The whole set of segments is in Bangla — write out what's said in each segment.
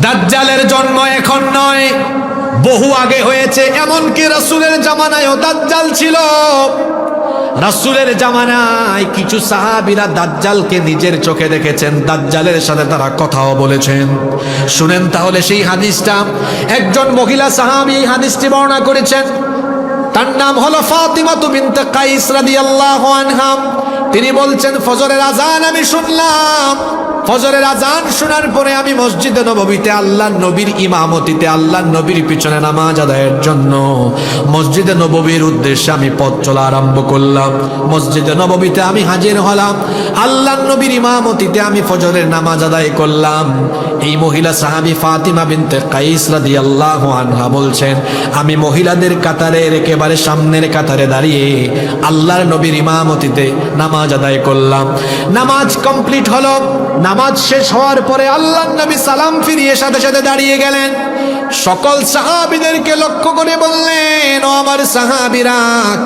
দাজ্জালের জন্ম এখন নয়, বহু আগে হয়েছে। এমনকি রাসূলের জামানায়ও দাজ্জাল ছিল। রাসূলের জামানায় কিছু সাহাবীরা দাজ্জালকে নিজের চোখে দেখেছেন, দাজ্জালের সাথে তারা কথাও বলেছেন। শুনেন তাহলে সেই হাদিসটা। একজন মহিলা সাহাবী এই হাদিসটি বর্ণনা করেছেন, তার নাম হলো ফাতিমা বিনতে কাইস রাদিয়াল্লাহু আনহা। তিনি বলছেন, ফজরের আজান আমি শুনলাম। ফজরের আজান শোনার পরে আমি মসজিদে নববীতে আল্লাহর নবীর ইমামতিতে আল্লাহর নবীর পিছনে নামাজ আদায়ের জন্য মসজিদে নববীর উদ্দেশ্যে আমি পথ চলা আরম্ভ করলাম। মসজিদে নববীতে আমি হাজির হলাম, আল্লাহর নবীর ইমামতিতে আমি ফজরের নামাজ আদায় করলাম। এই মহিলা সাহাবী ফাতিমা বিনতে কাইস রাদিয়াল্লাহু আনহা বলছেন, আমি মহিলাদের কাতারের একেবারে সামনের কাতারে দাঁড়িয়ে আল্লাহর নবীর ইমামতিতে নামাজ আদায় করলাম। নামাজ কমপ্লিট হলো। নামাজ শেষ হওয়ার পরে আল্লাহর নবী সালাম ফিরিয়ে সাথে সাথে দাঁড়িয়ে গেলেন। সকল সাহাবীদেরকে লক্ষ্য করে বললেন, ও আমার সাহাবীরা,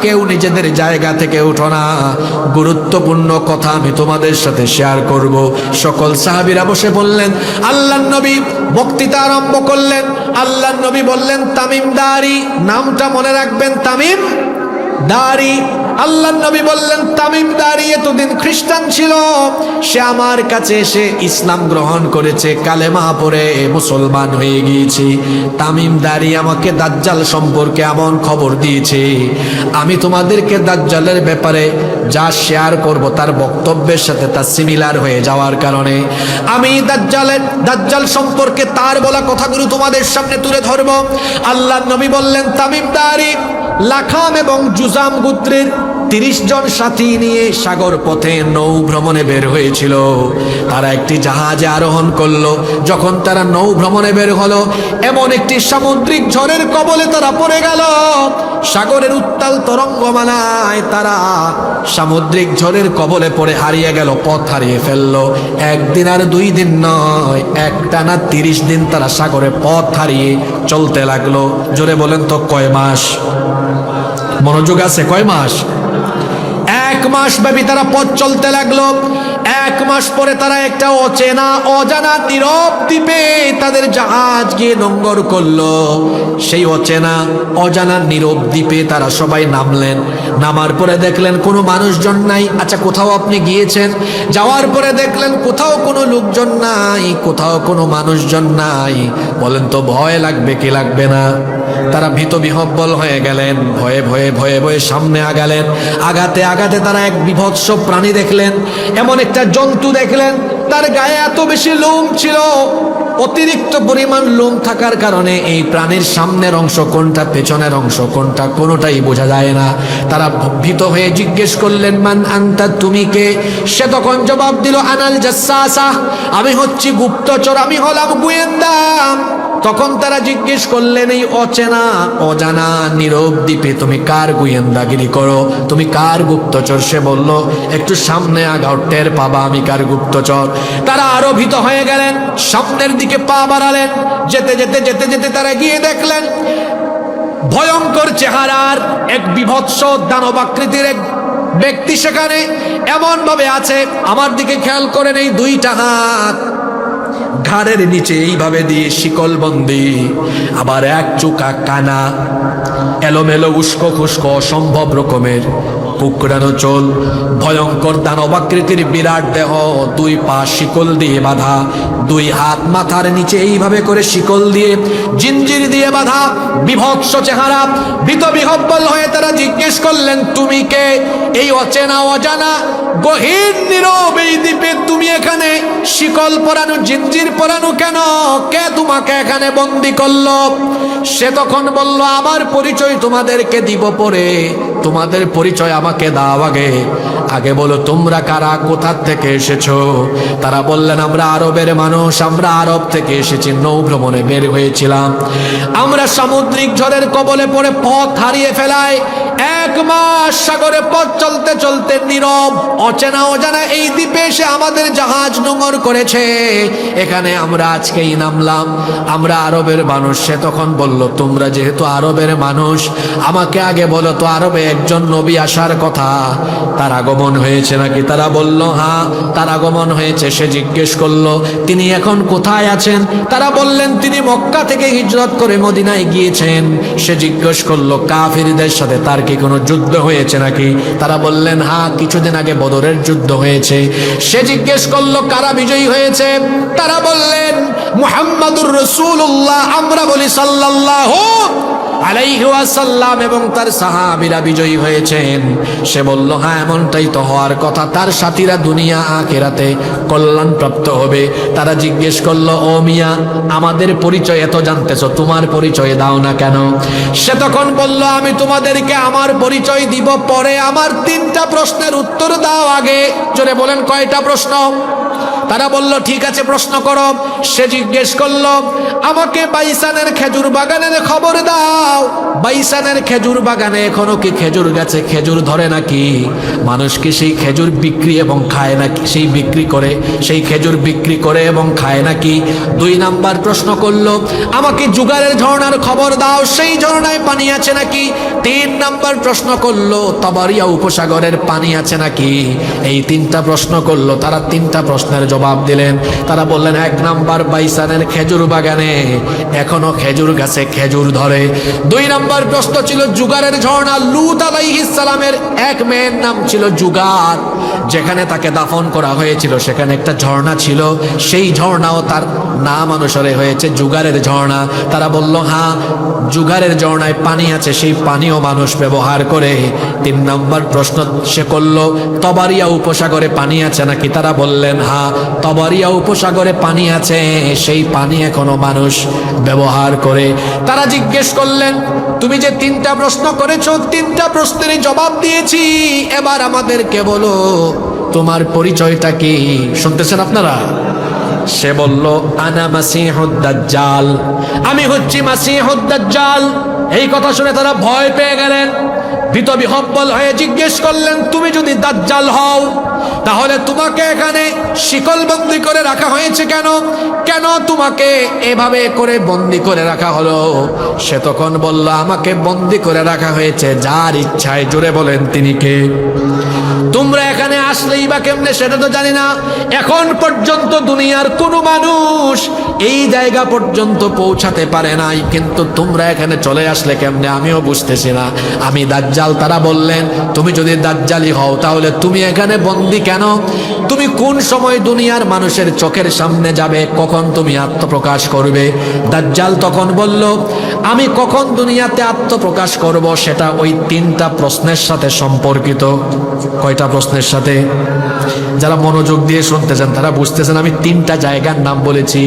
কেউ নিজেদের জায়গা থেকে উঠো না, গুরুত্বপূর্ণ কথা আমি তোমাদের সাথে শেয়ার করব। সকল সাহাবীরা বসে বললেন। আল্লাহর নবী বক্তৃতা আরম্ভ করলেন। আল্লাহর নবী বললেন, তামিম দারি, নামটা মনে রাখবেন, তামিম দারি। আল্লাহর নবী বললেন, তামিম দারি এতদিন খ্রিস্টান ছিল, সে আমার কাছে এসে ইসলাম গ্রহণ করেছে, কালেমা পড়ে মুসলমান হয়ে গিয়েছে। তামিম দারি আমাকে দাজ্জাল সম্পর্কে এমন খবর দিয়েছে, আমি তোমাদেরকে দাজ্জালের ব্যাপারে যা শেয়ার করব তার বক্তব্যের সাথে তা সিমিলার হয়ে যাওয়ার কারণে আমি দাজ্জাল সম্পর্কে তার বলা কথাগুলো তোমাদের সামনে তুলে ধরব। আল্লাহর নবী বললেন, তামিম দারি লাখাম এবং জুজাম গোত্রের 30 জন সাথী নিয়ে সাগর পথে নৌ ভ্রমণে বের হয়েছিল। তারা একটি জাহাজে আরোহণ করলো। যখন তারা নৌ ভ্রমণে বের হলো, এমন একটি সামুদ্রিক ঝড়ের কবলে তারা পড়ে গেল। সাগরের উত্তাল তরঙ্গমালায় তারা সামুদ্রিক ঝড়ের কবলে পড়ে হারিয়ে গেল, পথ হারিয়ে ফেললো। একদিন আর 2 দিন নয়, একটানা 30 দিন তারা সাগরে পথ হারিয়ে চলতে লাগলো। জোরে বলেন তো কয় মাস? মনোযোগ আছে, কয় মাস? 1 মাস ব্যাপী তারা পথ চলতে লাগলো। 1 মাস পরে তারা একটা অচেনা অজানা নীরব দ্বীপে তাদের জাহাজ গিয়ে নোঙ্গর করলো। সেই অচেনা অজানা নীরব দ্বীপে তারা সবাই নামলেন। নামার পরে দেখলেন কোনো মানুষজন নাই। আচ্ছা, কোথাও আপনি গিয়েছেন, যাওয়ার পরে দেখলেন কোথাও কোনো লোকজন নাই, কোথাও কোনো মানুষজন নাই, বলেন তো ভয় লাগবে কি লাগবে না? তারা ভীত বিহ্বল হয়ে গেলেন। ভয়ে ভয়ে ভয়ে ভয়ে সামনে আগালেন। আগাতে আগাতে তারা এক বিভৎস প্রাণী দেখলেন, এমন একটা জন্তু দেখলেন, তার গায়ে এত বেশি লোম ছিল। অতিরিক্ত পরিমাণ লোম থাকার কারণে এই প্রাণীর সামনের অংশ কোনটা, পেছনের অংশ কোনটা, কোনোটাই বোঝা যায় না। তারা ভীত হয়ে জিজ্ঞেস করলেন, মান আনতা, তুমি কে? সে তখন জবাব দিল, আনাল জাসসাসা, আমি হচ্ছি গুপ্তচর, আমি হলাম গোয়েন্দা। তখন তারা জিজ্ঞেস করলেন, এই অচেনা অজানা নীরব দ্বীপে তুমি কার গোয়েন্দাগিরি করো, তুমি কার গুপ্তচর? সে বলল, একটু সামনে আগাও, টের পাবা আমি কার গুপ্তচর। তারা আরো ভীত হয়ে গেলেন, সামনের দিকে পা বাড়ালেন। যেতে যেতে যেতে যেতে তারা গিয়ে দেখলেন ভয়ঙ্কর চেহারার এক বিভৎস দানবাকৃতির এক ব্যক্তি সেখানে এমন ভাবে আছে, আমার দিকে খেয়াল করেন, এই 2টা হাত ঘাড়ের নিচে এইভাবে দিয়ে শিকল বন্দি, আবার এক চোখা কানা, এলোমেলো উস্কো খুস্কো অসম্ভব রকমের কুকড়ানো চোল, ভয়ঙ্কর দানবাকৃতির বিরাট দেহ, 2 পা শিকল দিয়ে বাঁধা, 2 হাত মাথার নিচে এইভাবে করে শিকল দিয়ে জিঞ্জির দিয়ে বাঁধা, বিভৎস চেহারা। ভীত বিহ্বল হয়ে তারা জিজ্ঞেস করলেন, তুমি কে? এই অচেনা অজানা গহীন নীরব এই দ্বীপে তুমি এখানে শিকল পরানো, জিঞ্জির পরানো কেন? কে তোমাকে এখানে বন্দি করলো? সে তখন বলল, আমার পরিচয় তোমাদেরকে দিব পরে, তোমাদের পরিচয় আমাকে দাও আগে। আগে বলো তোমরা কারা, কোথা থেকে এসেছো? তারা বললেন, আমরা আরবের মানুষ, আমরা আরব থেকে এসেছি, নৌ ভ্রমণে বের হয়েছিলাম। আমরা সামুদ্রিক ঝড়ের কবলে পড়ে পথ হারিয়ে ফেলায় 1 মাস সাগরে পথ চলতে চলতে নীরব অচেনা অজানা এই দ্বীপে এসে আমাদের জাহাজ নোঙর করেছে, এখানে আমরা আজকেই নামলাম, আমরা আরবের মানুষ। সে তখন বলল, তোমরা যেহেতু আরবের মানুষ, আমাকে আগে বলো তো আরবে একজন নবী আসার কথা, তার আগমন আগমন হয়েছে নাকি? তারা বলল হ্যাঁ, তার আগমন হয়েছে। সে জিজ্ঞেস করলো তিনি এখন কোথায় আছেন? তারা বললেন তিনি মক্কা থেকে হিজরত করে মদিনায় গিয়েছেন। সে জিজ্ঞেস করলো কাফিরদের সাথে তার কি কোনো যুদ্ধ হয়েছে নাকি? তারা বললেন হ্যাঁ, কিছুদিন আগে বদরের যুদ্ধ হয়েছে। সে জিজ্ঞেস করলো কারা বিজয়ী হয়েছে? তারা বললেন মুহাম্মাদুর রাসূলুল্লাহ, আমরা বলি সাল্লাল্লাহু আলাইহি ওয়াসাল্লাম এবং তার সাহাবীরা বিজয়ী হয়েছেন। সে বলল হ্যাঁ, এমনটাই তো হওয়ার কথা, তার সাথীরা দুনিয়া আখিরাতে কল্যাণ প্রাপ্ত হবে। তারা জিজ্ঞেস করলো ও মিয়া, আমাদের পরিচয় এত জানতেছো, তোমার পরিচয় দাও না কেন? সে তখন বলল আমি তোমাদেরকে আমার পরিচয় দিব পরে, আমার 3টা প্রশ্নের উত্তর দাও আগে। জোরে বলেন কয়টা প্রশ্ন? তারা বলল ঠিক আছে, প্রশ্ন করো। সে জিজ্ঞেস করলো আমাকে বাইসানের খেজুর বাগানের খবর দাও। বাইসানের খেজুর বাগানে এখনো কি খেজুর গাছে খেজুর ধরে নাকি? মানুষ কি সেই খেজুর বিক্রি এবং খায় নাকি? সেই খেজুর বিক্রি করে এবং খায় নাকি? 2 নাম্বার প্রশ্ন করলো আমাকে জুগারের ঝর্ণার খবর দাও, সেই ঝর্ণায় পানি আছে নাকি? 3 নাম্বার প্রশ্ন করলো তাবারিয়া উপসাগরের পানি আছে নাকি? এই 3টা প্রশ্ন করলো। তারা 3টা প্রশ্নের জবাব দিলেন। তারা বললেন 1 নাম্বার বাইসানের খেজুর বাগানে এখনো খেজুর গাছে খেজুর ধরে। 2 নাম্বার প্রশ্ন ছিল জুগারের ঝর্ণা। লূত আলাইহিস সালামের এক মেয়ের নাম ছিল জুগার, যেখানে তাকে দাফন করা হয়েছিল সেখানে একটা ঝর্ণা ছিল, সেই ঝর্ণাও তার নাম অনুসারে হয়েছে জুগারের ঝর্ণা। তারা বলল হ্যাঁ, জুগারের ঝর্ণায় পানি আছে, সেই পানিও মানুষ ব্যবহার করে। 3 নাম্বার প্রশ্ন সে করলো তবারিয়া উপসাগরে পানি আছে নাকি? তারা বললেন হ্যাঁ, তবারিয়া উপসাগরে পানি আছে, সেই পানি এখনো মানুষ ব্যবহার করে। তারা জিজ্ঞেস করলেন তুমি যে 3টা প্রশ্ন করেছো, 3টা প্রশ্নের জবাব দিয়েছি, এবার আমাদেরকে বলো তোমার পরিচয়টা কি? শুনতেছেন আপনারা? সে বলল আনা মাসিহুদ দাজ্জাল, আমি হচ্ছি মাসিহুদ দাজ্জাল। এই কথা শুনে তারা ভয় পেয়ে গেলেন, ভীত বিহ্বল হয়ে জিজ্ঞেস করলেন তুমি যদি দাজ্জাল হও তাহলে তোমাকে এখানে শিকলবন্দি করে রাখা হয়েছে কেন? কেন তোমাকে এভাবে করে বন্দি করে রাখা হলো? সে তখন বলল আমাকে বন্দি করে রাখা হয়েছে যার ইচ্ছায়। জোরে বলেন তিনি কে? তোমরা এখানে আসলেই বা কেমনে সেটা তো জানি না। এখন পর্যন্ত দুনিয়ার কোনো মানুষ এই জায়গা পর্যন্ত পৌঁছাতে পারে নাই, কিন্তু তোমরা এখানে চলে আসলে কেমনে আমিও বুঝতেছি না। আমি দাজ্জাল। তারা বললেন তুমি যদি দাজ্জালি হও তাহলে তুমি এখানে বন্দি কেন? তুমি কোন সময় দুনিয়ার মানুষের চোখের সামনে যাবে, কখন তুমি আত্মপ্রকাশ করবে? দাজ্জাল তখন বলল আমি কখন দুনিয়াতে আত্মপ্রকাশ করব সেটা ওই 3টা প্রশ্নের সাথে সম্পর্কিত। কয়টা প্রশ্নের সাথে? যারা মনোযোগ দিয়ে শুনতেছেন তারা বুঝতেছেন আমি 3টা জায়গার নাম বলেছি।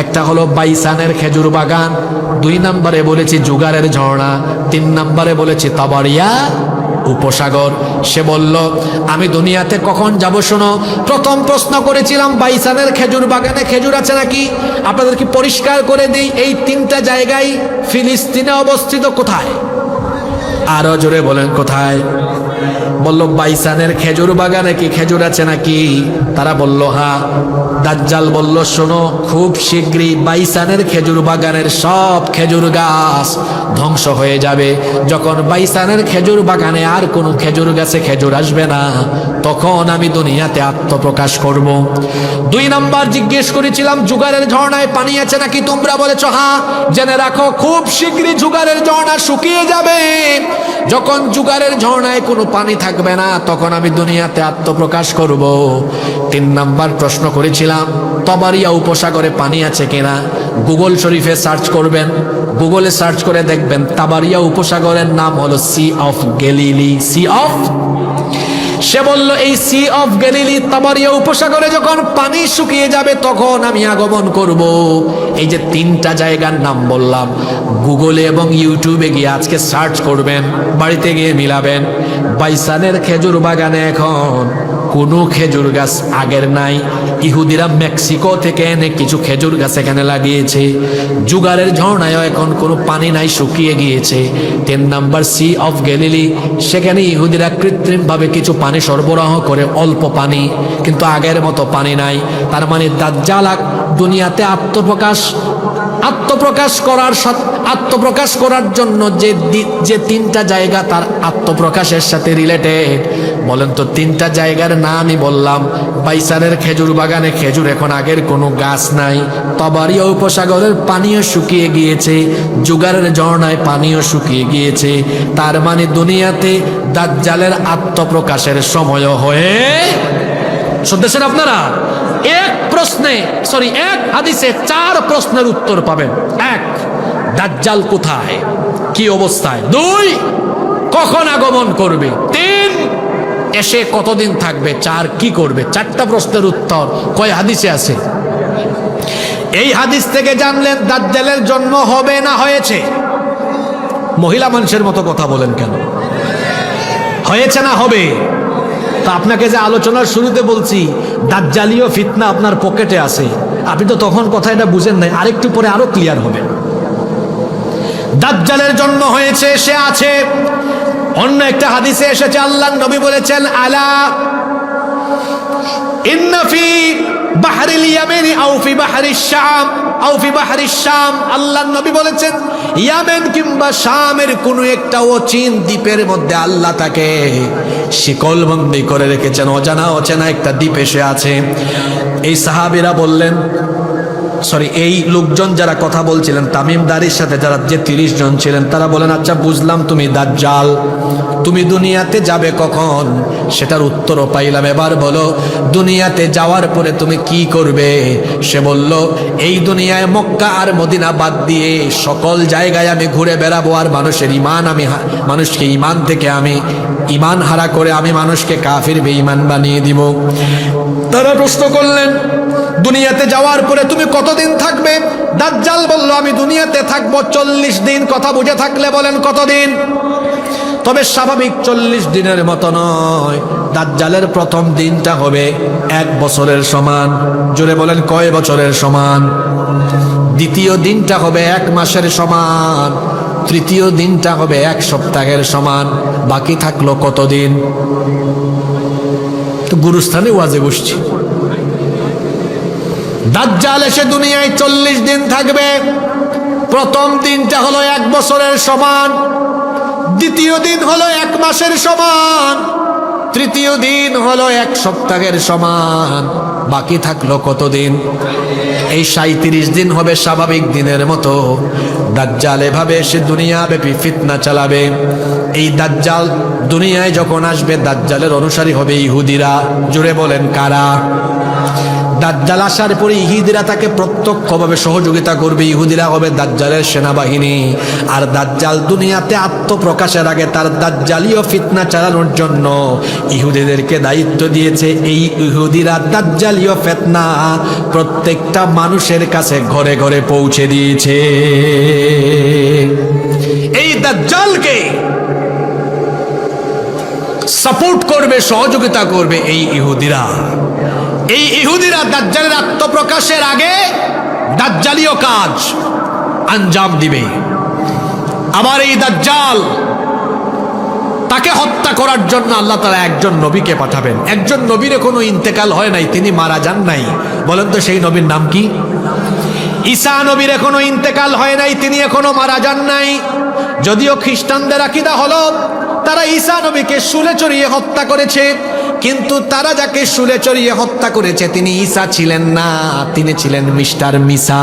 একটা হলো বাইসানের খেজুর বাগান, 2 নম্বরে বলেছি জুগারের ঝর্ণা, 3 নম্বরে বলেছি তাবারিয়া উপসাগর। সে বলল আমি দুনিয়াতে কখন যাব শোনো। প্রথম প্রশ্ন করেছিলাম বাইসানের খেজুর বাগানে খেজুর আছে নাকি? আপনাদেরকে পরিষ্কার করে দিই, এই 3টা জায়গায় ফিলিস্তিনে অবস্থিত। কোথায়? আরো জোরে বলেন কোথায়? বলল বাইসানের খেজুর বাগানে কি খেজুর আছে নাকি? তারা বলল হ্যাঁ। দাজ্জাল বলল শোনো, খুব শীঘ্রই বাইসানের খেজুর বাগানের সব খেজুর গাছ ধ্বংস হয়ে যাবে। যখন বাইসানের খেজুর বাগানে আর কোনো খেজুর গাছে খেজুর আসবে না, তখন আমি দুনিয়াতে আত্মপ্রকাশ করব। 2 নাম্বার জিজ্ঞেস করেছিলাম জুগারের ঝর্ণায় পানি আছে নাকি? তোমরা বলেছ হ্যাঁ। জেনে রাখো খুব শীঘ্রই জুগারের ঝর্ণা শুকিয়ে যাবে। যখন জুগারের ঝর্ণায় কোনো পানি থাকবে না, তখন আমি দুনিয়াতে আত্মপ্রকাশ করব। 3 নাম্বার প্রশ্ন করেছিলাম তবারিয়া উপসাগরে পানি আছে কিনা? গুগল শরীফে সার্চ করবেন, গুগলে সার্চ করে দেখবেন তাবারিয়া উপসাগরের নাম হলো sea of Galilee. Sea of, সে বলল এই সি অফ গ্যালিলি তাবারিয়া উপসাগরে যখন পানি শুকিয়ে যাবে তখন আমি আগমন করব। এই যে 3টা জায়গার নাম বললাম, গুগলে এবং ইউটিউবে গিয়ে আজকে সার্চ করবেন, বাড়িতে গিয়ে মিলাবেন। বাইসানের খেজুর বাগানে এখন কোনো খেজুর গাছ আগের নাই। ইহুদিরা মেক্সিকো থেকে এনে কিছু খেজুর গাছ এখানে লাগিয়েছে। জুগারের ঝর্ণায়ও এখন কোনো পানি নাই, শুকিয়ে গিয়েছে। 3 নাম্বার সি অফ গ্যালিলি, সেখানে ইহুদিরা কৃত্রিমভাবে কিছু পানি সরবরাহ করে, অল্প পানি, কিন্তু আগের মতো পানি নাই। তার মানে দাজ্জাল দুনিয়াতে আত্মপ্রকাশ করার জন্য যে 3টা জায়গা তার আত্মপ্রকাশের সাথে রিলেটেড, বলেন তো তিনটা জায়গার নামই বললাম। বাইসারের খেজুর বাগানে খেজুর এখন আগের কোনো গাছ নাই। তবারিয়া উপসাগরের পানিও শুকিয়ে গিয়েছে, জুগারের ঝর্ণায় পানিও শুকিয়ে গিয়েছে। তার মানে দুনিয়াতে দাজ্জালের আত্মপ্রকাশের সময় হয়ে শুনতেছেন আপনারা? এক হাদিসে 4 প্রশ্নের উত্তর পাবেন। 1, দাজ্জাল কোথায়, কি অবস্থায়? 2, কখন আগমন করবে? 3, এসে কতদিন থাকবে? 4, কি করবে? 4টা প্রশ্নের উত্তর কয় হাদিসে আছে? এই হাদিস থেকে জানলেন দাজ্জালের জন্ম হবে না হয়েছে? মহিলা মানুষের মতো কথা বলেন কেন? হয়েছে না হবে? তা আপনাকে যে আলোচনার শুরুতে বলছি দাজ্জালীয় ফিতনা আপনার পকেটে আছে, আপনি তো তখন কথা এটা বুঝেন নাই, আরেকটু পরে আরো ক্লিয়ার হবে। দাজ্জালের জন্ম হয়েছে, সে আছে। অন্য একটা হাদিসে এসেছে আল্লাহর নবী বলেছেন, আলা ইন্না ফি বাহরিল ইয়ামানি আও ফি বাহরিশ শাম আও ফি বাহরিশ শাম, আল্লাহর নবী বলেছেন ইয়ামেন কিংবা শামের কোনো একটা অচিন দ্বীপের মধ্যে আল্লাহ তাকে শিকলবন্দি করে রেখেছেন, অচেনা একটা দ্বীপ এসে আছে। এই সাহাবীরা বললেন, এই লোকজন যারা কথা বলছিলেন তামিমদারির সাথে যারা যে 30 জন ছিলেন, তারা বলেন আচ্ছা বুঝলাম তুমি দাজ্জাল, তুমি দুনিয়াতে যাবে কখন সেটার উত্তরও পাইলাম, এবার বলো দুনিয়াতে যাওয়ার পরে তুমি কি করবে? সে বলল এই দুনিয়ায় মক্কা আর মদিনা বাদ দিয়ে সকল জায়গায় আমি ঘুরে বেড়াবো, আর মানুষকে ইমান থেকে আমি ইমান হারা করে আমি মানুষকে কাফির বেঈমান বানিয়ে দিব। তারা প্রশ্ন করলেন দুনিয়াতে যাওয়ার পরে তুমি কতদিন থাকবে? দাজ্জাল বলল আমি দুনিয়াতে থাকবো 40 দিন। কথা বুঝে থাকলে বলেন কতদিন? তবে স্বাভাবিক 40 দিনের মতো নয়, দাজ্জালের প্রথম দিনটা হবে 1 বছরের সমান। জোরে বলেন কয় বছরের সমান? দ্বিতীয় দিনটা হবে 1 মাসের সমান, তৃতীয় দিনটা হবে 1 সপ্তাহের সমান। বাকি থাকলো কতদিন? তো গুরুস্থানে ওয়াজে বসছি। দাজ্জাল এসে দুনিয়ায় 40 দিন থাকবে। প্রথম দিনটা হলো 1 বছরের সমান, দ্বিতীয় দিন হলো 1 মাসের সমান, তৃতীয় দিন হলো 1 সপ্তাহের সমান। বাকি থাকলো কতদিন? এই 37 দিন হবে স্বাভাবিক দিনের মতো। দাজ্জাল এভাবে এসে দুনিয়াব্যাপী ফিতনা চালাবে। এই দাজ্জাল দুনিয়ায় যখন আসবে দাজ্জালের অনুসারী হবে ইহুদিরা। জুড়ে বলেন কারা? দাজ্জাল আসার পরে ইহুদিরা তাকে প্রত্যক্ষভাবে সহযোগিতা করবে। ইহুদিরা হবে দাজ্জালের সেনাবাহিনী। আর দাজ্জাল দুনিয়াতে আত্মপ্রকাশের আগে তার দাজ্জালীয় ফিতনা চালানোর জন্য ইহুদিদেরকে দায়িত্ব দিয়েছে। এই ইহুদিরা দাজ্জালীয় ফিতনা প্রত্যেকটা মানুষের কাছে ঘরে ঘরে পৌঁছে দিয়েছে। এই দাজ্জালকে সাপোর্ট করবে, সহযোগিতা করবে এই ইহুদিরা। এই ইহুদিরা দাজ্জালের আত্মপ্রকাশের আগে দাজ্জালীয় কাজ আঞ্জাম দিবে। আবার এই দাজ্জাল তাকে হত্যা করার জন্য আল্লাহ তাআলা একজন নবীকে পাঠাবেন। একজন নবীর কোনো ইন্তেকাল হয় নাই, তিনি মারা যান নাই। বলেন তো সেই নবীর নাম কি? ঈসা নবীর এখনো ইন্তেকাল হয় নাই, তিনি এখনো মারা যান নাই। যদিও খ্রিস্টানদের আকীদা হলো তারা ঈসা নবীকে শুলে চড়িয়ে হত্যা করেছে, কিন্তু তারা যাকে শুলে চড়িয়ে হত্যা করেছে তিনি ঈসা ছিলেন না, তিনি ছিলেন মিস্টার মিসা।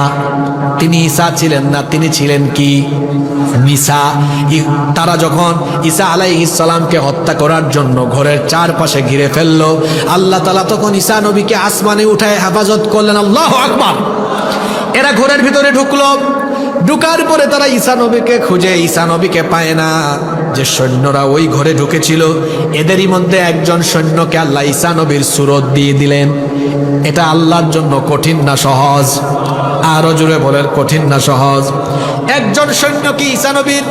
তিনি ঈসা ছিলেন না, তিনি ছিলেন কি? মিসা। তারা যখন ঈসা আলাইহিস সালামকে হত্যা করার জন্য ঘরের চারপাশে ঘিরে ফেললো, আল্লাহ তাআলা তখন ঈসা নবীকে আসমানে উঠায় হেফাজত করলেন। আল্লাহু আকবার। এরা ঘরের ভিতরে ঢুকলো, ঢুকার পরে তারা ঈসা নবীকে খুঁজে ঈসা নবীকে পায় না। যে সৈন্যরা ওই ঘরে ঢুকেছিল এদেরই মধ্যে একজন সৈন্যকে আল্লাহ ঈসা নবীর সুরত দিয়ে দিলেন। এটা আল্লাহর জন্য কঠিন না সহজ? আরো জোরে বলেন কঠিন না সহজ? একজন সৈন্যকে ঈসা নবীর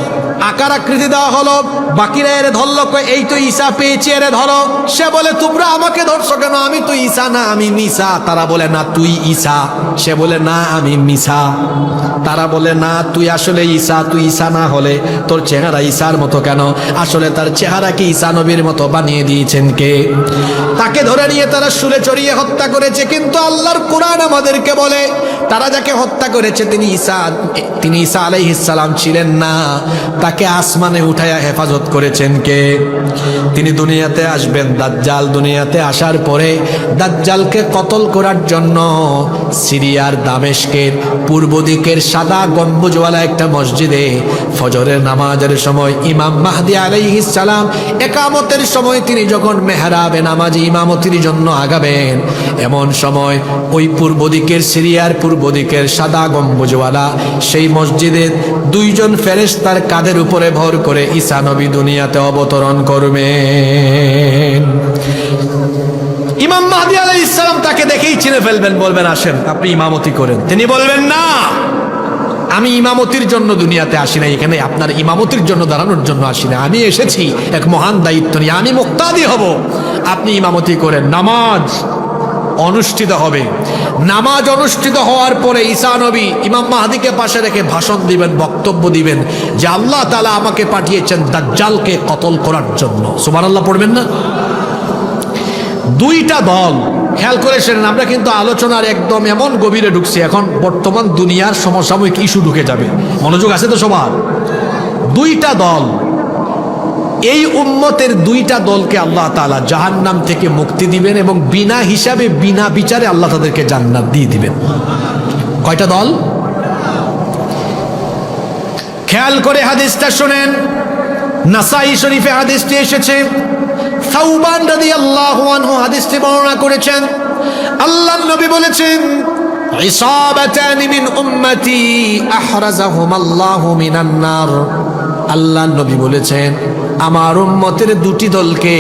আকার আকৃতি দেওয়া হলো, বাকিরা এর ধরল, এই তো ঈসা পেয়েছি, এর ধরো। সে বলে তোমরা আমাকে ধরছো কেন? আমি তো ঈসা না, আমি মিসা। তারা বলে না তুই ঈসা। সে বলে না আমি মিসা। তারা বলে না তুই আসলে ঈসা, তুই ঈসা না হলে তোর চেহারা ঈসার মতো কেন? আসলে তার চেহারাকে ঈসা নবীর মতো বানিয়ে দিয়েছেন কে? তাকে ধরে নিয়ে তারা শুলে চড়িয়ে হত্যা করেছে। কিন্তু আল্লাহর কোরআন আমাদেরকে বলে তারা যাকে যাকে হত্যা করেছে তিনি ঈসা আলাইহিস সালাম ছিলেন না, তাকে আসমানে উঠায়া হেফাজত করেছেন কে? তিনি দুনিয়াতে আসবেন, দাজ্জাল দুনিয়াতে আসার পরে দাজ্জালকে কতল করার জন্য সিরিয়ার দামেস্কের পূর্ব দিকের সাদা গম্বুজওয়ালা একটা মসজিদে ফজরের নামাজের সময় ইমাম মাহদী আলাইহিস সালাম একামতের সময় তিনি যখন মেহরাবে নামাজে ইমামতির জন্য আগাবেন, এমন সময় ওই পূর্ব দিকের সিরিয়ার পূর্ব দিকের সাদা গম্বুজওয়ালা সেই মসজিদের দুইজন ফেরেশতার কাঁধের উপরে ভর করে ঈসা নবী দুনিয়াতে অবতরণ করবেন। ইমাম মাহদী আলাইহিস সালাম তাকে দেখেই চিনে ফেলবেন, বলবেন আসেন আপনি ইমামতি করেন। তিনি বলবেন না, আমি ইমামতির জন্য দুনিয়াতে আসি না, এখানে আপনার ইমামতির জন্য দাঁড়ানোর জন্য আসি না, আমি এসেছি এক মহান দায়িত্ব নিয়ে, আমি মুক্তাদি হব, আপনি ইমামতি করেন। নামাজ অনুষ্ঠিত হবে। নামাজ অনুষ্ঠিত হওয়ার পরে ঈসা নবী ইমাম মাহদীকে পাশে রেখে ভাষণ দিবেন, বক্তব্য দিবেন যে আল্লাহ তাআলা আমাকে পাঠিয়েছেন দাজ্জালকে কতল করার জন্য। সুবহানাল্লাহ পড়বেন না? দুইটা দল, খেয়াল করে শুনেন, আমরা কিন্তু আলোচনার একদম এমন গভীরে ঢুকছি, এখন বর্তমান দুনিয়ার সমসাময়িক ইস্যু ঢুকে যাবে। মনোযোগ আছে তো সবার? দুইটা দল, এই উম্মতের দুইটা দলকে আল্লাহ তাআলা জাহান্নাম থেকে মুক্তি দিবেন এবং বিনা হিসাবে বিনা বিচারে আল্লাহ তাদেরকে জান্নাত দিয়ে দিবেন। কয়টা দল? খেয়াল করে হাদিসটা শুনেন, নাসাই শরীফে হাদিসটি এসেছে, সাউবান রাদিয়াল্লাহু আনহু হাদিসটি বর্ণনা করেছেন। আল্লাহর নবী বলেছেন, ইসাবাতানি মিন উম্মতি আহরাজাহুমাল্লাহু মিনান নার। আল্লাহর নবী বলেছেন, আমার উম্মতের দুটি দলকে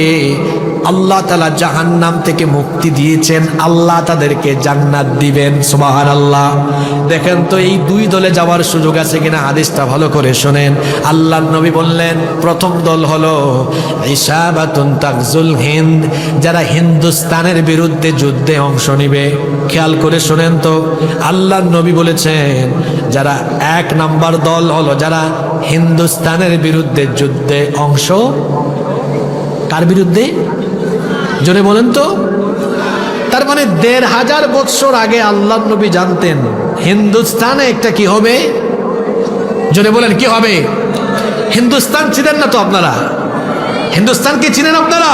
আল্লাহ তাআলা জাহান্নাম থেকে মুক্তি দিয়েছেন, আল্লাহ তাদেরকে জান্নাত দিবেন। সুবহানাল্লাহ। দেখেন তো এই দুই দলে যাওয়ার সুযোগ আছে কিনা, হাদিসটা ভালো করে শুনেন। আল্লাহর নবী বললেন, প্রথম দল হলো ইসাবাতুন তাগজুল হিন্দ, যারা হিন্দুস্তানের বিরুদ্ধে যুদ্ধে অংশ নিবে। খেয়াল করে শুনেন তো, আল্লাহর নবী বলেছেন যারা এক নাম্বার দল হলো যারা হিন্দুস্তানের বিরুদ্ধে যুদ্ধে অংশ, কার বিরুদ্ধে? জোরে বলেন তো। তার মানে ১৫০০ বছর আগে আল্লাহর নবী জানতেন হিন্দুস্তানে একটা কি হবে। জোরে বলেন কি হবে? হিন্দুস্তান চিনেন না তো আপনারা? হিন্দুস্তান কি চিনেন আপনারা?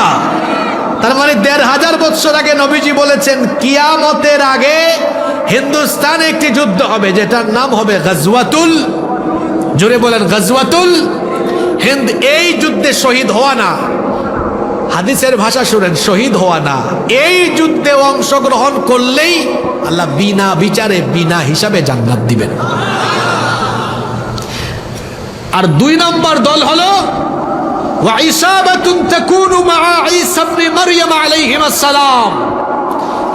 তার মানে ১৫০০ বছর আগে নবীজি বলেছেন কিয়ামতের আগে হিন্দুস্তানে একটি যুদ্ধ হবে, যেটার নাম হবে গাজওয়াতুল, জোরে বলেন গাজওয়াতুল হিন্দ। এই যুদ্ধে শহীদ হওয়া না, হাদিসের ভাষা শুনেন, শহীদ হওয়া না, এই যুদ্ধে অংশগ্রহণ করলেই আল্লাহ বিনা বিচারে বিনা হিসাবে জান্নাত দিবেন। আর দুই নম্বর দল হলো ওয়াইসাবাতুন তাকুনু মা ঈসা ইবনে মারইয়াম আলাইহিস সালাম।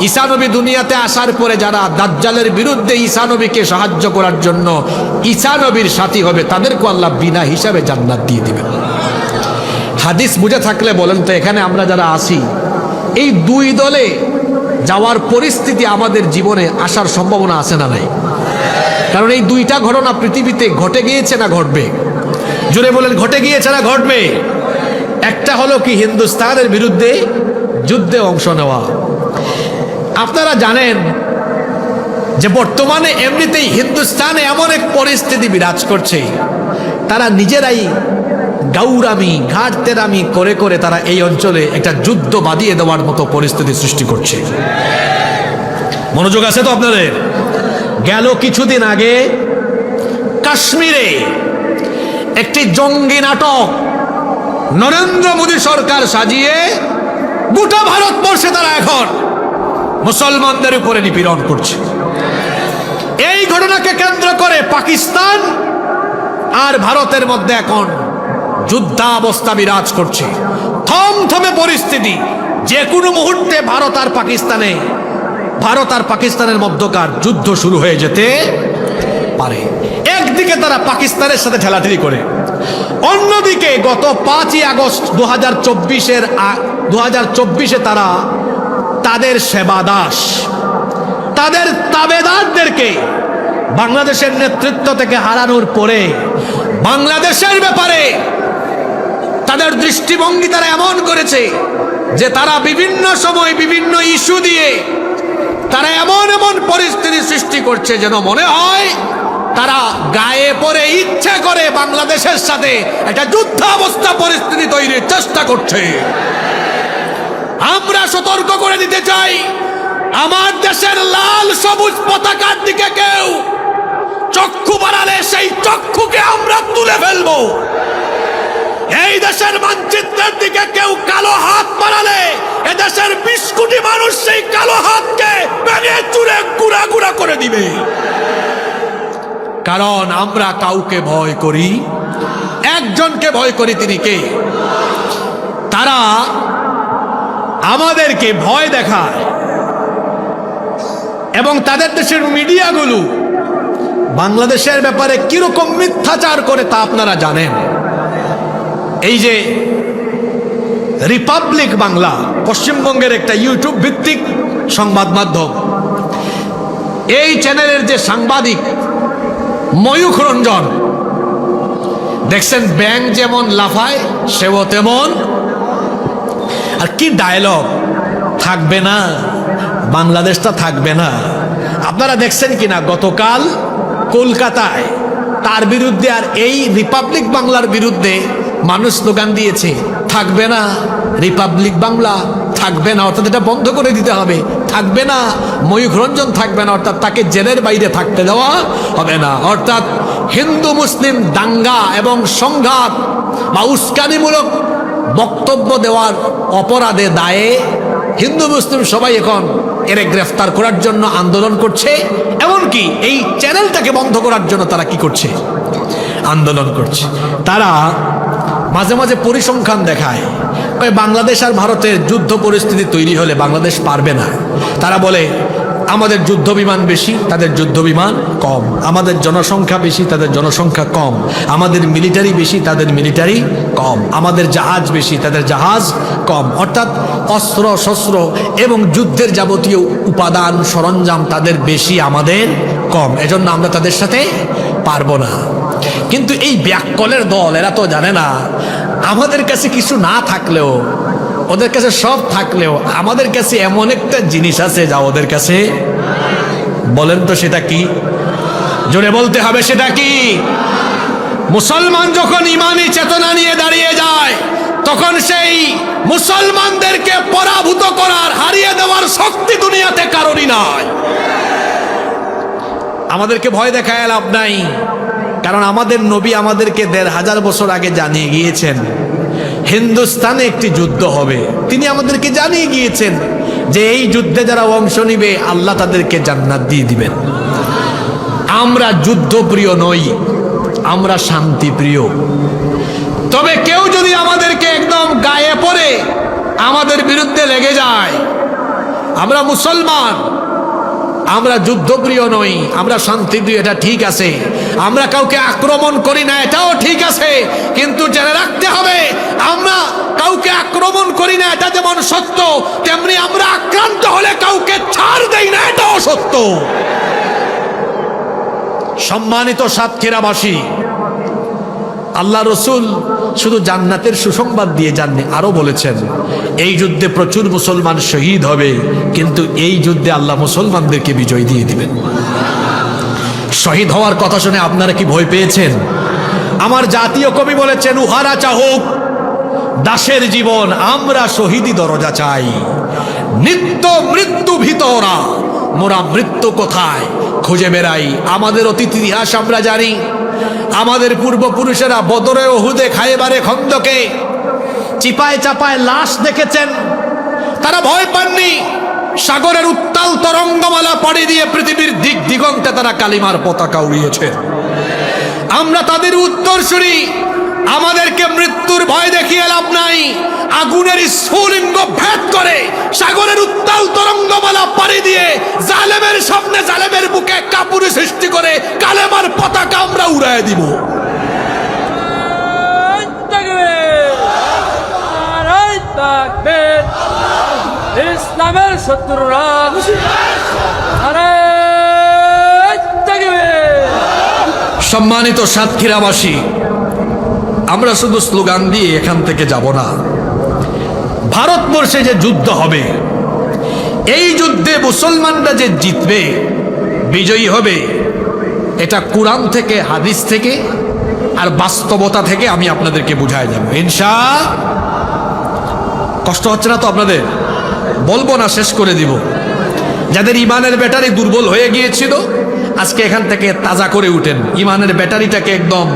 ঈসা নবী দুনিয়াতে আসার পরে যারা দাজ্জালের বিরুদ্ধে ঈসা নবীকে সাহায্য করার জন্য ঈসা নবীর সাথী হবে, তাদেরকে আল্লাহ বিনা হিসাবে জান্নাত দিয়ে দিবেন। হাদিস বুঝে থাকলে বলেন তো, এখানে আমরা যারা আছি এই দুই দলে যাওয়ার পরিস্থিতি আমাদের জীবনে আসার সম্ভাবনা আছে না নাই? কারণ এই দুইটা ঘটনা পৃথিবীতে ঘটে গিয়েছে না ঘটবে? জোরে বলেন, ঘটে গিয়েছে না ঘটবে? একটা হলো কি হিন্দুস্তানের বিরুদ্ধে যুদ্ধে অংশ নেওয়া। আপনারা জানেন যে বর্তমানে এমনিতেই হিন্দুস্তানে এমন এক পরিস্থিতি বিরাজ করছে, তারা নিজেরাই গাউরামি ঘাটতেরামি করে করে তারা এই অঞ্চলে একটা যুদ্ধ বাঁধিয়ে দেওয়ার মতো পরিস্থিতি সৃষ্টি করছে। মনোযোগ আছে তো আপনাদের? গেল কিছুদিন আগে কাশ্মীরে একটি জঙ্গি নাটক নরেন্দ্র মোদী সরকার সাজিয়ে গোটা ভারতবর্ষে তারা এখন মুসলমানদের উপরে নিপীড়ন করছে। এই ঘটনাকে কেন্দ্র করে পাকিস্তান আর ভারতের মধ্যে এখন যুদ্ধাবস্থা বিরাজ করছে, থমথমে পরিস্থিতি। যে কোনো মুহূর্তে ভারত আর পাকিস্তানের মধ্যকার যুদ্ধ শুরু হয়ে যেতে পারে। একদিকে তারা পাকিস্তানের সাথে ঠেলাঠেলি করে, অন্যদিকে গত ৫ই আগস্ট 2024 তারা তাদের সেবাদাস, তাদের তাবেদারদেরকে বাংলাদেশের নেতৃত্ব থেকে হারানোর পরে বাংলাদেশের ব্যাপারে তাদের দৃষ্টিভঙ্গি তারা এমন করেছে যে তারা বিভিন্ন সময় বিভিন্ন ইস্যু দিয়ে তারা এমন এমন পরিস্থিতি সৃষ্টি করছে যেন মনে হয় তারা গায়ে পড়ে ইচ্ছে করে বাংলাদেশের সাথে একটা যুদ্ধাবস্থা পরিস্থিতি তৈরির চেষ্টা করছে। আমরা সতর্ক করে দিতে চাই, আমার দেশের লাল সবুজ পতাকার দিকে কেউ চক্ষু বাড়ালে সেই চক্ষুকে আমরা তুলে ফেলবো। এই দেশের মানচিত্রের দিকে কেউ কালো হাত বাড়ালে এদেশের 20 কোটি মানুষ সেই কালো হাতকে ভেঙে চুরে গুঁড়া গুঁড়া করে দিবে। কারণ আমরা কাউকে ভয় করি, একজনকে ভয় করি, তিনি কে? তারা আমাদেরকে ভয় দেখায় এবং তাদের দেশের মিডিয়াগুলো বাংলাদেশের ব্যাপারে কিরকম মিথ্যাচার করে তা আপনারা জানেন। এই যে রিপাবলিক বাংলা, পশ্চিমবঙ্গের একটা ইউটিউব ভিত্তিক সংবাদ মাধ্যম, এই চ্যানেলের যে সাংবাদিক ময়ূখ রঞ্জন, দেখছেন ব্যাঙ যেমন লাফায় সেও তেমন। আর কি ডায়লগ, থাকবে না বাংলাদেশটা, থাকবে না। আপনারা দেখছেন কিনা গতকাল কলকাতায় তার বিরুদ্ধে আর এই রিপাবলিক বাংলার বিরুদ্ধে মানুষ স্লোগান দিয়েছে, থাকবে না রিপাবলিক বাংলা, থাকবে না, অর্থাৎ এটা বন্ধ করে দিতে হবে, থাকবে না ময়ূখ রঞ্জন, থাকবে না, অর্থাৎ তাকে জেলের বাইরে থাকতে দেওয়া হবে না। অর্থাৎ হিন্দু মুসলিম দাঙ্গা এবং সংঘাত বা উস্কানিমূলক বক্তব্য দেওয়ার অপরাধে দায়ে হিন্দু মুসলিম সবাই এখন এর গ্রেফতার করার জন্য আন্দোলন করছে। এমনকি এই চ্যানেলটাকে বন্ধ করার জন্য তারা কি করছে? আন্দোলন করছে। তারা মাঝে মাঝে পরিসংখ্যান দেখায়, বাংলাদেশ আর ভারতের যুদ্ধ পরিস্থিতি তৈরি হলে বাংলাদেশ পারবে না। তারা বলে আমাদের যুদ্ধ বিমান বেশি, তাদের যুদ্ধ বিমান কম, আমাদের জনসংখ্যা বেশি, তাদের জনসংখ্যা কম, আমাদের মিলিটারি বেশি, তাদের মিলিটারি কম, আমাদের জাহাজ বেশি, তাদের জাহাজ কম। অর্থাৎ অস্ত্র শস্ত্র এবং যুদ্ধের যাবতীয় উপাদান সরঞ্জাম তাদের বেশি, আমাদের কম, এজন্য আমরা তাদের সাথে পারবো না। কিন্তু এই ব্যাককলের দল এরা তো জানে না, আমাদের কাছে কিছু না থাকলেও, ওদের কাছে সব থাকলেও আমাদের কাছে এমন একটা জিনিস আছে যা ওদের কাছে। বলেন তো সেটা কি? জোরে বলতে হবে, সেটা কি? মুসলমান যখন ইমানি চেতনা নিয়ে দাঁড়িয়ে যায় তখন সেই মুসলমানদেরকে পরাভূত করার, হারিয়ে দেওয়ার শক্তি দুনিয়াতে কারোরই নাই। আমাদেরকে ভয় দেখায় লাভ নাই, কারণ আমাদের নবী আমাদেরকে 1500 বছর আগে জানিয়ে গিয়েছেন হিন্দুস্তানে একটি যুদ্ধ হবে। তিনি আমাদেরকে জানিয়ে গিয়েছেন যে এই যুদ্ধে যারা অংশ নিবে আল্লাহ তাদেরকে জান্নাত দিয়ে দিবেন। আমরা যুদ্ধপ্রিয় নই, আমরা শান্তিপ্রিয়। তবে কেউ যদি আমাদেরকে একদম গায়ে পড়ে আমাদের বিরুদ্ধে লেগে যায়, আমরা মুসলমান, আমরা যুদ্ধপ্রিয় নই, আমরা শান্তিপ্রিয়, এটা ঠিক আছে। আমরা কাউকে আক্রমণ করি না, এটাও ঠিক আছে। কিন্তু জেনে রাখতে হবে, আমরা কাউকে আক্রমণ করি না, এটা যেমন সত্য, তেমনি আমরা আক্রান্ত হলে কাউকে ছাড় দেই না, এটাও সত্য। সম্মানিত সাতক্ষীরাবাসী, আল্লাহ রসুল শুধু জান্নাতের সুসংবাদ দিয়ে যাননি, আরো বলেছেন এই যুদ্ধে প্রচুর মুসলমান শহীদ হবে, কিন্তু এই যুদ্ধে আল্লাহ মুসলমানদেরকে বিজয় দিয়ে দিবেন। শহীদ হওয়ার কথা শুনে আপনারা কি ভয় পেয়েছেন? আমার জাতীয় কবি বলেছেন, উহারা চাহুক দাসের জীবন, আমরা শহীদি দরজা চাই। নিত্য মৃত্যু ভিতরা, মোরা মৃত্যু কোথায় খুঁজে বেড়াই। আমাদের অতীত ইতিহাস আমরা জানি, আমাদের পূর্বপুরুষেরা বদরে, ওহুদে, খায়বারে, খন্দকে চিপায় চাপায় লাশ দেখেছেন, তারা ভয় পাননি। সাগরের উত্তাল তরঙ্গমালা পাড়ি দিয়ে পৃথিবীর দিক দিগন্তে তারা কালিমার পতাকা উড়িয়েছে। আমরা তাদের উত্তরসূরি, আমাদেরকে মৃত্যুর ভয় দেখিয়ে লাভ নাই। আগুনের স্ফুলিঙ্গ ভেদ করে সাগরের উত্তাল তরঙ্গমালা পাড়ি দিয়ে জালেমের সামনে, জালেমের বুকে কাপুরী সৃষ্টি করে কালেমার পতাকা আমরা উড়ায় দিব। ইসলামের শত্রুরা সম্মানিত সাতক্ষীরাবাসী, আমরা শুধু স্লোগান দিয়ে এখান থেকে যাব না। ভারতবর্ষে যে যুদ্ধ হবে, এই যুদ্ধে মুসলমানরা যে জিতবে, বিজয়ী হবে, এটা কোরআন থেকে, হাদিস থেকে আর বাস্তবতা থেকে আমি আপনাদেরকে বুঝাই যাব ইনশাআল্লাহ। কষ্ট হচ্ছে না তো আপনাদের? বলবো না, শেষ করে দিব। যাদের ইমানের ব্যাটারি দুর্বল হয়ে গিয়েছিল, আজকে এখান থেকে তাজা করে উঠেন, ইমানের ব্যাটারিটাকে একদম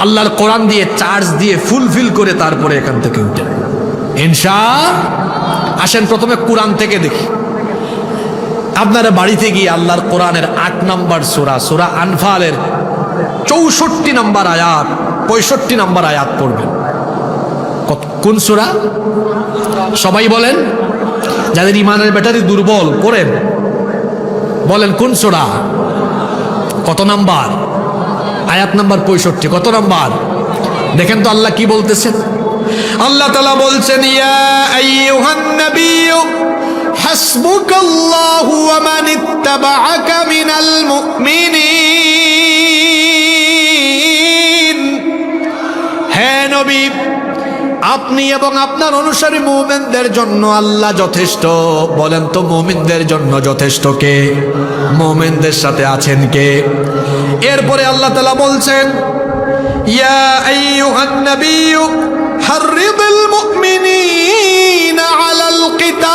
আল্লাহর কোরআন দিয়ে চার্জ দিয়ে ফুলফিল করে তারপরে এখান থেকে উঠেন ইনশাআল্লাহ। আসেন প্রথমে কোরআন থেকে দেখি। আপনারা বাড়িতে গিয়ে আল্লাহর কোরআনের 8 নম্বর সূরা, সূরা আনফালের 64 নম্বর আয়াত, 65 নম্বর আয়াত পড়বেন। কোন সূরা? সবাই বলেন, যাদের ইমানের ব্যাটারি দুর্বল পড়েন, বলেন কোন সূরা? কত নাম্বার? আয়াত নাম্বার 65। কত নাম্বার? দেখেন তো আল্লাহ কি বলতেছেন। আল্লাহ তাআলা বলছেন, ইয়া আইয়ুহান নাবিয়্যু হাসবুকাল্লাহু ওয়া মান ইত্তাবাআকা মিনাল মুমিনিন। হে নবী, আপনি এবং আপনার অনুসারী মুমিনদের জন্য আল্লাহ যথেষ্ট। বলেন তো মুমিনদের জন্য যথেষ্ট কে? মুমিনদের সাথে আছেন কে? এরপরে আল্লাহ তাআলা বলছেন, ইয়া আইয়ুহান নাবিয়্যু হাররিদিল মুমিনিনা আলাল কিতাল।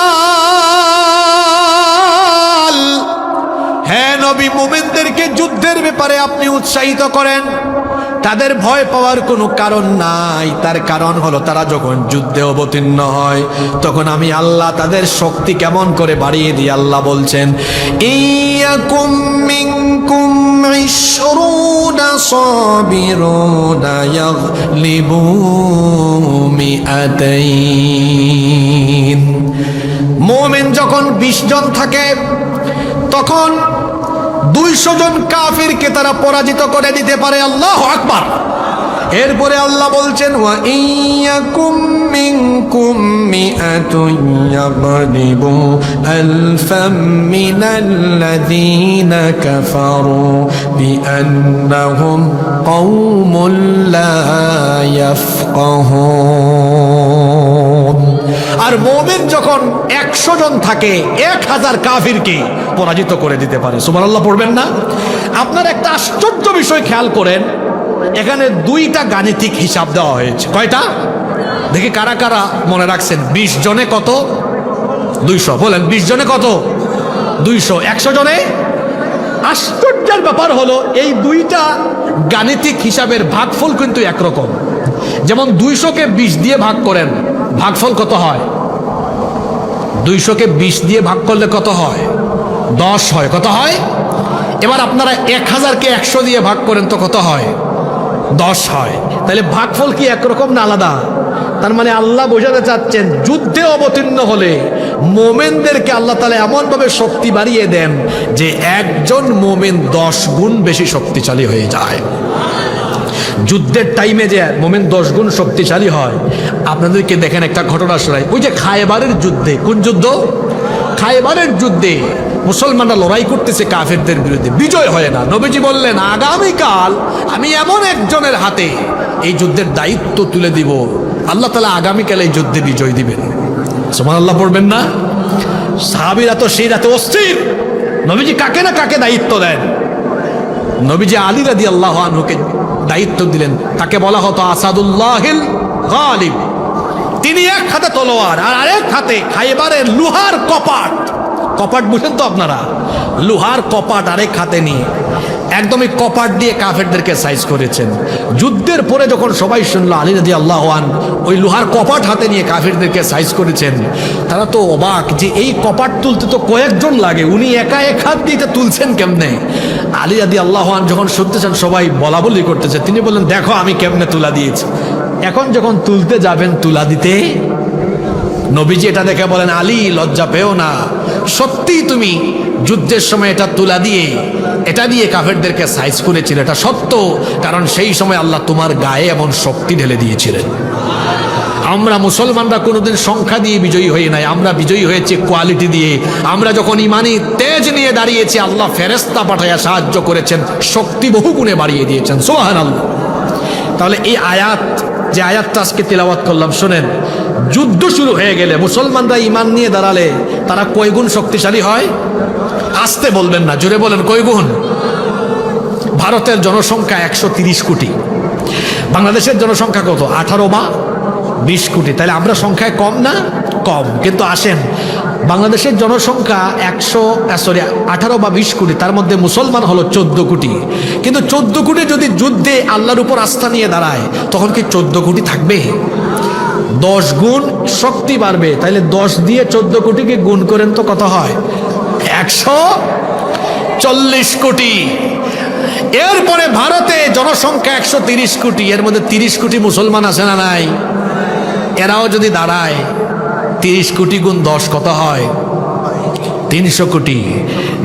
হে নবী, মুমিনদেরকে যুদ্ধের ব্যাপারে আপনি উৎসাহিত করেন। তাদের ভয় পাওয়ার কোনো কারণ নাই। তার কারণ হলো তারা যখন যুদ্ধে অবতীর্ণ হয়, তখন আমি আল্লাহ তাদের শক্তি কেমন করে বাড়িয়ে দিই। আল্লাহ বলছেন, ইয়াকুম মিনকুম 20 সাবিরুনা ইয়াগলিবু মিআতাইন। মুমিন যখন 20 জন থাকে, তখন 200 জন কাফিরকে তারা পরাজিত করে দিতে পারে। আল্লাহু আকবার। এরপরে আল্লাহ বলছেন, ওয়া ইয়াকুম মিনকুম মিআতুন ইয়াগলিবু আলফাম মিনাল্লাযীনা কাফারু বিআন্নাহুম কওমুন লা ইয়াফকাহুন। আর মুমিন যখন 100 জন থাকে, 1000 কাফিরকে পরাজিত করে দিতে পারে। সুবহানাল্লাহ পড়বেন না? আপনার একটা আশ্চর্য বিষয় খেয়াল করেন, এখানে 2টা গাণিতিক হিসাব দেওয়া হয়েছে। কয়টা? দেখি কারা কারা মনে রাখছেন। 20 জনে কত? 200। বলেন 20 জনে কত? 200। 100 জনে? আশ্চর্যের ব্যাপার হলো, এই 2টা গাণিতিক হিসাবের ভাগফল কিন্তু একরকম। যেমন 200কে 20 দিয়ে ভাগ করেন, ভাগফল কত হয়? 200কে 20 দিয়ে ভাগ করলে কত হয়? 10 হয়। কত হয়? এবার আপনারা 1000কে 100 দিয়ে ভাগ করেন তো কত হয়? 10 হয়। তাহলে ভাগফল কি একরকম না আলাদা? তার মানে আল্লাহ বোঝাতে চাচ্ছেন, যুদ্ধে অবতীর্ণ হলে মোমেনদেরকে আল্লাহ তাআলা এমনভাবে শক্তি বাড়িয়ে দেন যে একজন মোমেন 10 গুণ বেশি শক্তিশালী হয়ে যায়। যুদ্ধের টাইমে যে মোমেন 10 গুণ শক্তিশালী হয়। আপনাদেরকে দেখেন একটা ঘটনা শোনাই। ওই যে খায়বারের যুদ্ধে, কোন যুদ্ধ? খায়বারের যুদ্ধে মুসলমানরা লড়াই করতেছে কাফেরদের বিরুদ্ধে, বিজয় হয় না। নবীজি বললেন, আগামীকাল আমি এমন একজনের হাতে এই যুদ্ধের দায়িত্ব তুলে দিব, আল্লাহ তাআলা আগামীকাল এই যুদ্ধে বিজয় দিবেন। সুবহানাল্লাহ পড়বেন না? সাহাবীরা তো সেই রাতে অস্থির। নবীজি কাকে না কাকে দায়িত্ব দেন। নবীজি আলী রাদিয়াল্লাহু আনহুকে দায়িত্ব দিলেন। তাকে বলা হতো আসাদুল্লাহিল গালিব। তিনি এক হাতে তলোয়ার আর আরেক হাতে খায়বারের লোহার কপাট। কপাট বুঝেন তো আপনারা? লোহার কপাট আরেক হাতে নিয়ে একদমই কপাট দিয়ে কাফেরদেরকে সাইজ করেছেন। যুদ্ধের পরে যখন সবাই শুনলো আলী রাদিয়াল্লাহু আনহু ওই লোহার কপাট হাতে নিয়ে কাফেরদেরকে সাইজ করেছেন, তারা তো অবাক যে এই কপাট তুলতে তো কয়েকজন লাগে, উনি একা এক হাত দিয়ে তুলছেন কেমনে? আলী রাদিয়াল্লাহু আনহু যখন শুনতেছেন সবাই বলা বলি করতেছে, তিনি বললেন, দেখো আমি কেমনে তুলা দিয়েছি। এখন যখন তুলতে যাবেন তুলা দিতে, নবীজি এটা দেখে বলেন, আলী লজ্জা পেও না, সত্যি তুমি যুদ্ধের সময় এটা তুলা দিয়ে এটা দিয়ে কাফেরদেরকে সাইজ করেছিল, এটা সত্য, কারণ সেই সময় আল্লাহ তোমার গায়ে এমন শক্তি ঢেলে দিয়েছিলেন। আমরা মুসলমানরা কোনোদিন সংখ্যা দিয়ে বিজয়ী হই নাই, আমরা বিজয়ী হয়েছি কোয়ালিটি দিয়ে। আমরা যখন ইমানি তেজ নিয়ে দাঁড়িয়েছি, আল্লাহ ফেরেশতা পাঠাইয়া সাহায্য করেছেন, শক্তি বহুগুণে বাড়িয়ে দিয়েছেন। সুবহানাল্লাহ। তাহলে এই আয়াত যে আয়াতটা আজকে তেলাওয়াত করলাম শোনেন, যুদ্ধ শুরু হয়ে গেলে মুসলমানরা ঈমান নিয়ে দাঁড়ালে তারা কয় গুণ শক্তিশালী হয়? আস্তে বলবেন না, জোরে বলেন, কয় গুণ? ভারতের জনসংখ্যা 130 কোটি, বাংলাদেশের জনসংখ্যা কত? 18 বা 20 কোটি। তাহলে আমরা সংখ্যায় কম না? কম। কিন্তু আসেন, বাংলাদেশের জনসংখ্যা 18 বা 20 কোটি, তার মধ্যে মুসলমান হলো 14 কোটি। কিন্তু 14 কোটি যদি যুদ্ধে আল্লাহর উপর আস্থা নিয়ে দাঁড়ায়, তখন কি 14 কোটি থাকবে? 10 গুণ শক্তি বাড়বে। তাইলে 10 দিয়ে 14 কোটিকে গুণ করেন তো কত হয়? 140 কোটি। এরপরে ভারতে জনসংখ্যা 130 কোটি, এর মধ্যে 30 কোটি মুসলমান আছে না নাই? এরাও যদি দাঁড়ায়, 30 কোটি গুণ 10 কত হয়? 300 কোটি।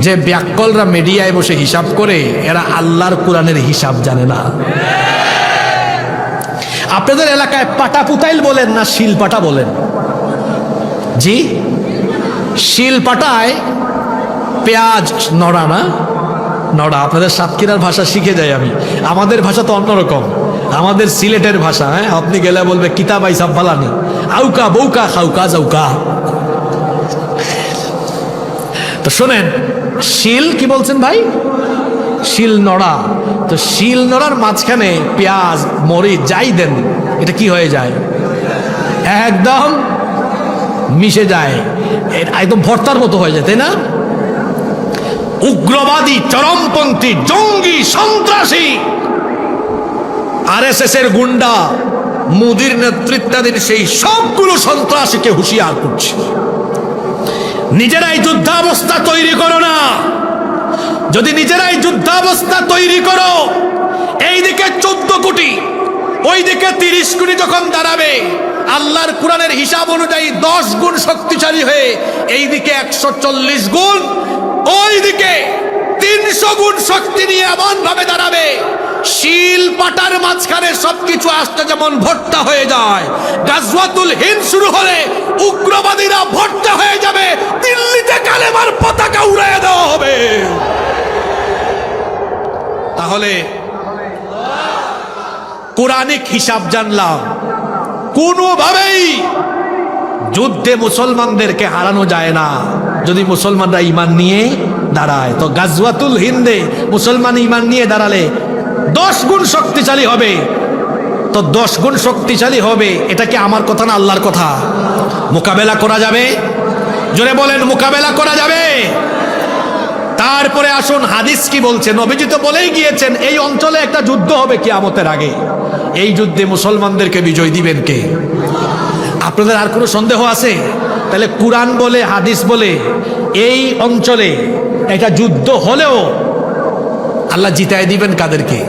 যে ব্যাককলরা মিডিয়ায় বসে হিসাব করে, এরা আল্লাহর কোরআনের হিসাব জানে না। আপনাদের এলাকায় পাটা পুতাইল বলেন না শিলপাটা বলেন? জি, শিলপাটায় পেঁয়াজ নড়া না? নড়া। আপনাদের সাতক্ষীরার ভাষা শিখে যাই আমি, আমাদের ভাষা তো অন্যরকম, আমাদের সিলেটের ভাষা। হ্যাঁ, আপনি গেলে বলবে কিতাবাই সাব্বালানি, আউকা বউকা খাউকা যাউকা। তো শোনেন, শিল কি বলছেন ভাই? শিল নড়া। তো শিল নড়ার মাঝখানে পেঁয়াজ মরিচ যাই দেন, এটা কি হয়ে যায়? একদম মিশে যায়, একদম ভর্তার মতো হয়ে যায়, তাই না? উগ্রবাদী, চরমপন্থী, জঙ্গি, সন্ত্রাসী, আরএসএস এর গুন্ডা, মোদির নেতৃত্বাধীন সেই সবগুলো সন্ত্রাসীকে হুঁশিয়ার করছে, নিজেরাই যুদ্ধাবস্থা তৈরি করো না। যদি নিজেরাই যুদ্ধাবস্থা তৈরি করো, এইদিকে 14 কোটি, ওইদিকে 30 কোটি যখন দাঁড়াবে, আল্লাহর কোরআনের হিসাব অনুযায়ী 10 গুণ শক্তিশালী হয়ে এইদিকে 140 গুণ, ওইদিকে 300 গুণ শক্তি নিয়ে এমন ভাবে দাঁড়াবে, শিল পাটার মাঝখানে সবকিছু আসতে যেমন ভর্তা হয়ে যায়, গাজওয়াতুল হিন্দ শুরু হলে উগ্রবাদীরা ভর্তা হয়ে যাবে, দিল্লিতে কালেমার পতাকা উড়িয়ে দেওয়া হবে। তাহলে কোরআনিক হিসাব জানলাম, কোনোভাবেই যুদ্ধে মুসলমানদেরকে হারানো যায় না যদি মুসলমানরা ঈমান নিয়ে দাঁড়ায়। তো গাজওয়াতুল হিন্দে মুসলমান ঈমান নিয়ে দাঁড়ালে 10 গুণ শক্তিশালী হবে। তো 10 গুণ শক্তিশালী হবে, এটা কি আমার কথা না আল্লাহর কথা? মোকাবেলা করা যাবে? জোরে বলেন, মোকাবেলা করা যাবে? তারপরে আসুন হাদিস কি বলছে। নবীজি তো বলেই গিয়েছেন এই অঞ্চলে একটা যুদ্ধ হবে কিয়ামতের আগে। এই যুদ্ধে মুসলমানদেরকে বিজয় দিবেন কে? আপনাদের আর কোনো সন্দেহ আছে? তাহলে কুরআন বলে, হাদিস বলে, এই অঞ্চলে একটা যুদ্ধ হলেও আল্লাহ জিতায় দিবেন কাদেরকে?